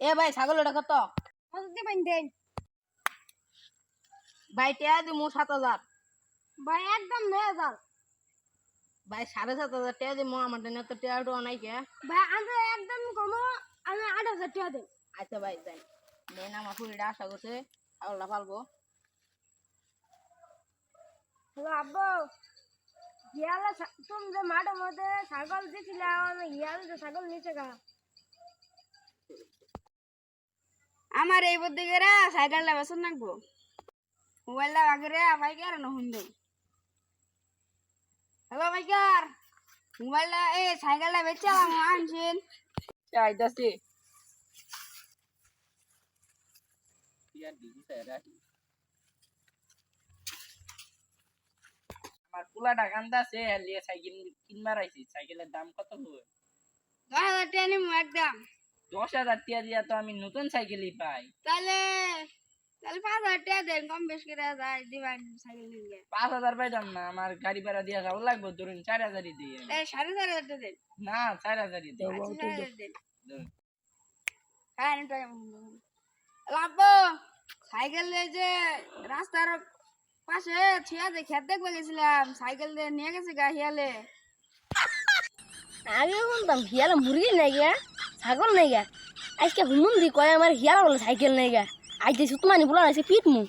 এ ভাই ছাগলটা কত? কত দিবেন দেন? ভাই টিয়া দিমু 7,000। ভাই একদম 9000। ভাই 7,500 টিয়া দিমু, আমার দেনে তো টিয়াটো নাই কে। ভাই আমি একদম কমো, আমি 8000 টাকা দেন। আচ্ছা ভাই দেন, নেন আমার ফুলিটা আশা করছে ছাগলটা পালবো। হ্যালো আব্বু, ইয়ালা তুমি যে মাঠের মধ্যে ছাগল দিছিলে, আমি ইয়ালা যে ছাগল নিচে গা। আমার এই বুদ্ধি করে সাইকেলটা বেসন রাখবো, মোবাইলটা বাগরে ভাইকার নহন দেই। হ্যালো ভাইকার, মোবাইলটা এই সাইকেলটা বেচে আনছেন। আইতাছি। আমার পোলাটা কান্দাছে, লিয়ে সাইকেল কিনবার আইছি। সাইকেলের দাম কত হবে? 10,000 টাকা নিবো একদম। 10,000 টিয়া দিয়া তো আমি নতুন সাইকেলই পাই। তাহলে তাহলে 5,000 টাকা দেন, কম বেশ করে যাই দিবেন সাইকেল নিয়ে। 5,000 পাইতাম না, আমার গাড়ি ভাড়া দিয়া যাওয়া লাগবে, ধরুন 4,000ই দিই আমি। এই 4,500 টাকা দেন। না 4,000ই দিই। আচ্ছা 4,000 দেন। ধরুন। হ্যাঁ লাভো সাইকেল যে রাস্তার পাশে ছিয়া যে খেত দেখবে গেছিলাম, সাইকেল দিয়ে নিয়ে গেছে গা হিয়ালে। আগে শুনতাম হিয়ালে মুরগি নাই গা, ছাগল নাই গা। আজকে হুমুন দি কয় আমার হিয়ালা বলে সাইকেল নাই গা। আইতে সুতমানি বলা আছে পিট মু।